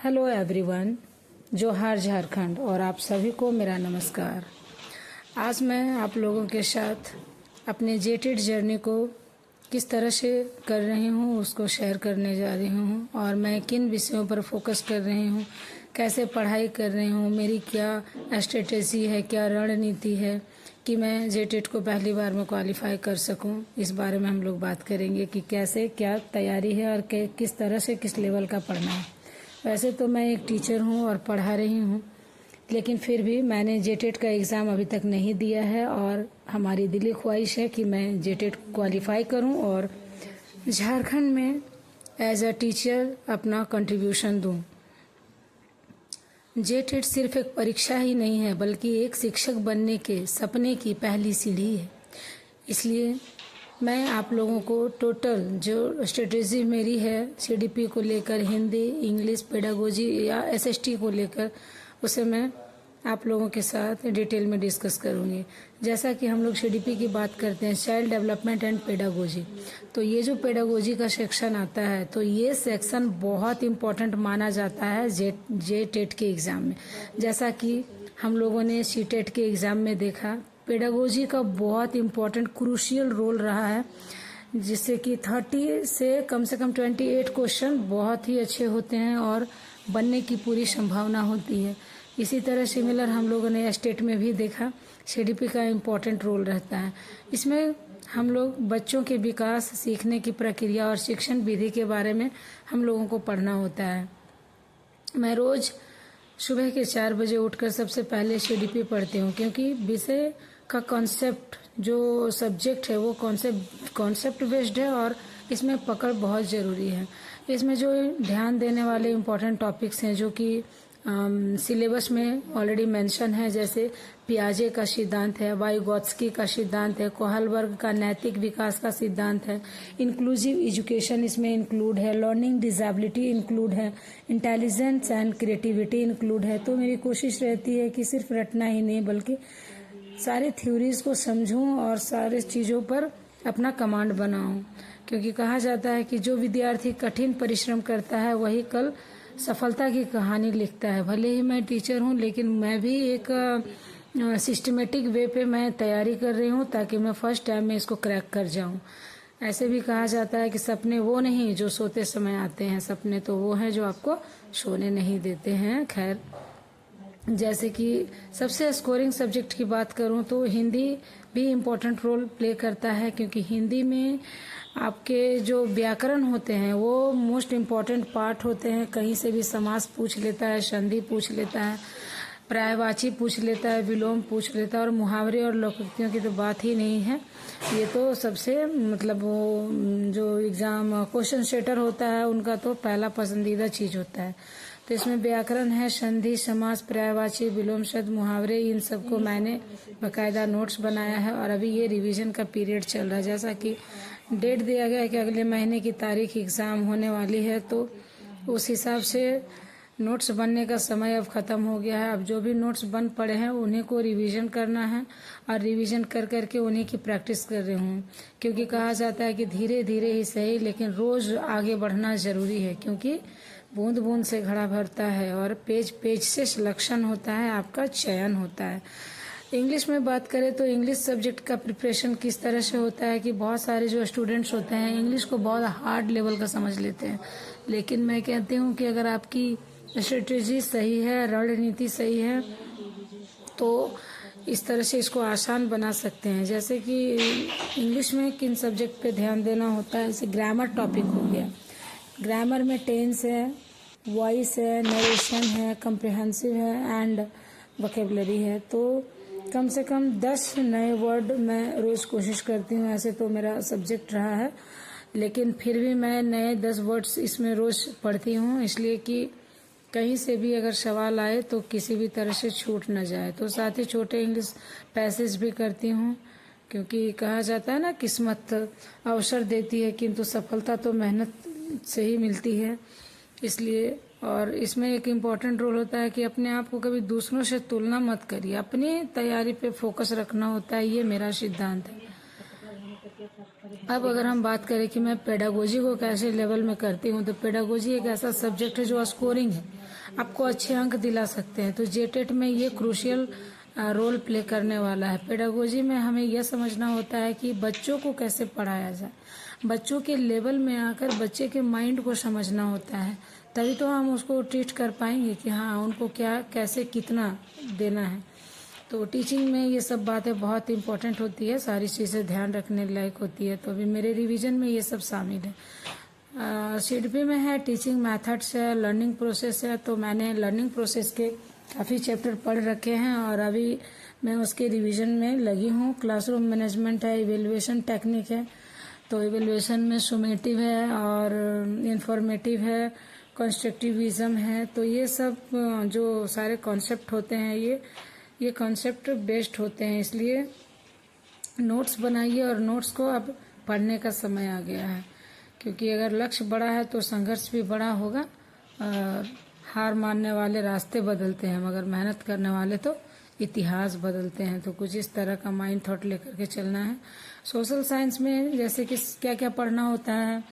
Hello everyone, जोहार झारखंड और आप सभी को मेरा नमस्कार। आज मैं आप लोगों के साथ अपने जेटेड जर्नी को किस तरह से कर रही हूँ उसको शेयर करने जा रही हूँ और मैं किन विषयों पर फोकस कर रही हूँ, कैसे पढ़ाई कर रही हूँ, मेरी क्या स्ट्रेटेजी है, क्या रणनीति है कि मैं जेटेड को पहली बार में क्वालिफाई कर सकूं। इस बारे में हम लोग बात करेंगे कि कैसे क्या तैयारी है और किस तरह से किस लेवल का पढ़ना है। वैसे तो मैं एक टीचर हूं और पढ़ा रही हूं, लेकिन फिर भी मैंने जेटेड का एग्ज़ाम अभी तक नहीं दिया है और हमारी दिली ख्वाहिश है कि मैं जेटेड क्वालिफाई करूं और झारखंड में एज अ टीचर अपना कंट्रीब्यूशन दूं। जेटेड सिर्फ एक परीक्षा ही नहीं है बल्कि एक शिक्षक बनने के सपने की पहली सीढ़ी है। इसलिए मैं आप लोगों को टोटल जो स्ट्रेटेजी मेरी है सीडीपी को लेकर, हिंदी, इंग्लिश, पेडागोजी या एसएसटी को लेकर, उसे मैं आप लोगों के साथ डिटेल में डिस्कस करूंगी। जैसा कि हम लोग सीडीपी की बात करते हैं, चाइल्ड डेवलपमेंट एंड पेडागोजी, तो ये जो पेडागोजी का सेक्शन आता है तो ये सेक्शन बहुत इम्पोर्टेंट माना जाता है जे टेट के एग्ज़ाम में। जैसा कि हम लोगों ने सी टेट के एग्ज़ाम में देखा, पेडागोजी का बहुत इम्पोर्टेंट क्रूशियल रोल रहा है, जिससे कि 30 से कम 28 क्वेश्चन बहुत ही अच्छे होते हैं और बनने की पूरी संभावना होती है। इसी तरह सिमिलर हम लोगों ने स्टेट में भी देखा, सीडीपी का इम्पोर्टेंट रोल रहता है। इसमें हम लोग बच्चों के विकास, सीखने की प्रक्रिया और शिक्षण विधि के बारे में हम लोगों को पढ़ना होता है। मैं रोज सुबह के 4 बजे उठकर सबसे पहले सीडीपी पढ़ती हूँ, क्योंकि विषय का कॉन्सेप्ट, जो सब्जेक्ट है वो कॉन्सेप्ट बेस्ड है और इसमें पकड़ बहुत ज़रूरी है। इसमें जो ध्यान देने वाले इम्पोर्टेंट टॉपिक्स हैं जो कि सिलेबस में ऑलरेडी मेंशन है, जैसे पियाजे का सिद्धांत है, वाइगोत्स्की का सिद्धांत है, कोहलबर्ग का नैतिक विकास का सिद्धांत है, इंक्लूसिव एजुकेशन इसमें इंक्लूड है, लर्निंग डिसेबिलिटी इंक्लूड है, इंटेलिजेंस एंड क्रिएटिविटी इंक्लूड है। तो मेरी कोशिश रहती है कि सिर्फ रटना ही नहीं बल्कि सारे थ्योरीज को समझूं और सारे चीज़ों पर अपना कमांड बनाऊं, क्योंकि कहा जाता है कि जो विद्यार्थी कठिन परिश्रम करता है वही कल सफलता की कहानी लिखता है। भले ही मैं टीचर हूं, लेकिन मैं भी एक सिस्टमेटिक वे पे मैं तैयारी कर रही हूं ताकि मैं फर्स्ट टाइम में इसको क्रैक कर जाऊं। ऐसे भी कहा जाता है कि सपने वो नहीं जो सोते समय आते हैं, सपने तो वो हैं जो आपको सोने नहीं देते हैं। खैर, जैसे कि सबसे स्कोरिंग सब्जेक्ट की बात करूं तो हिंदी भी इम्पोर्टेंट रोल प्ले करता है, क्योंकि हिंदी में आपके जो व्याकरण होते हैं वो मोस्ट इम्पॉर्टेंट पार्ट होते हैं। कहीं से भी समास पूछ लेता है, संधि पूछ लेता है, पर्यायवाची पूछ लेता है, विलोम पूछ लेता है और मुहावरे और लोकोक्तियों की तो बात ही नहीं है। ये तो सबसे मतलब वो जो एग्जाम क्वेश्चन सेटर होता है उनका तो पहला पसंदीदा चीज होता है। तो इसमें व्याकरण है, संधि, समास, पर्यायवाची, विलोम शब्द, मुहावरे, इन सबको मैंने बकायदा नोट्स बनाया है और अभी ये रिवीजन का पीरियड चल रहा है। जैसा कि डेट दिया गया है कि अगले महीने की तारीख एग्ज़ाम होने वाली है, तो उस हिसाब से नोट्स बनने का समय अब ख़त्म हो गया है। अब जो भी नोट्स बन पड़े हैं उन्हीं को रिवीजन करना है और रिवीजन कर करके उन्हीं की प्रैक्टिस कर रही हूँ, क्योंकि कहा जाता है कि धीरे धीरे ही सही लेकिन रोज़ आगे बढ़ना ज़रूरी है, क्योंकि बूंद बूंद से घड़ा भरता है और पेज पेज से सिलेक्शन होता है, आपका चयन होता है। इंग्लिश में बात करें तो इंग्लिश सब्जेक्ट का प्रिपरेशन किस तरह से होता है कि बहुत सारे जो स्टूडेंट्स होते हैं इंग्लिश को बहुत हार्ड लेवल का समझ लेते हैं, लेकिन मैं कहती हूँ कि अगर आपकी स्ट्रेटेजी सही है, रणनीति सही है, तो इस तरह से इसको आसान बना सकते हैं। जैसे कि इंग्लिश में किन सब्जेक्ट पे ध्यान देना होता है, जैसे ग्रामर टॉपिक हो गया। ग्रामर में टेंस है, वॉइस है, नरेशन है, कम्प्रिहेंसिव है एंड वोकेबलरी है। तो कम से कम 10 नए वर्ड मैं रोज़ कोशिश करती हूँ। ऐसे तो मेरा सब्जेक्ट रहा है, लेकिन फिर भी मैं नए 10 वर्ड्स इसमें रोज़ पढ़ती हूँ, इसलिए कि कहीं से भी अगर सवाल आए तो किसी भी तरह से छूट न जाए। तो साथ ही छोटे इंग्लिश पैसेज भी करती हूँ, क्योंकि कहा जाता है ना, किस्मत अवसर देती है किंतु सफलता तो मेहनत से ही मिलती है। इसलिए और इसमें एक इम्पॉर्टेंट रोल होता है कि अपने आप को कभी दूसरों से तुलना मत करिए, अपनी तैयारी पे फोकस रखना होता है। ये मेरा सिद्धांत है। अब अगर हम बात करें कि मैं पेडागोजी को कैसे लेवल में करती हूँ, तो पेडागोजी एक ऐसा सब्जेक्ट है जो स्कोरिंग है, आपको अच्छे अंक दिला सकते हैं। तो जेटेट में ये क्रूशियल रोल प्ले करने वाला है। पेडागोजी में हमें यह समझना होता है कि बच्चों को कैसे पढ़ाया जाए, बच्चों के लेवल में आकर बच्चे के माइंड को समझना होता है, तभी तो हम उसको ट्रीट कर पाएंगे कि हाँ उनको क्या कैसे कितना देना है। तो टीचिंग में ये सब बातें बहुत इम्पोर्टेंट होती है, सारी चीज़ें ध्यान रखने लायक होती है। तो अभी मेरे रिवीजन में ये सब शामिल है। सीडपी में है टीचिंग मेथड्स है, लर्निंग प्रोसेस है। तो मैंने लर्निंग प्रोसेस के काफ़ी चैप्टर पढ़ रखे हैं और अभी मैं उसके रिवीजन में लगी हूँ। क्लासरूम मैनेजमेंट है, इवेल्युएशन टेक्निक है। तो इवेल्युएशन में सुमेटिव है और इंफॉर्मेटिव है, कंस्ट्रक्टिविज्म है। तो ये सब जो सारे कॉन्सेप्ट होते हैं ये कॉन्सेप्ट बेस्ड होते हैं। इसलिए नोट्स बनाइए और नोट्स को अब पढ़ने का समय आ गया है, क्योंकि अगर लक्ष्य बड़ा है तो संघर्ष भी बड़ा होगा। और हार मानने वाले रास्ते बदलते हैं, मगर मेहनत करने वाले तो इतिहास बदलते हैं। तो कुछ इस तरह का माइंड थॉट लेकर के चलना है। सोशल साइंस में जैसे कि क्या क्या पढ़ना होता है,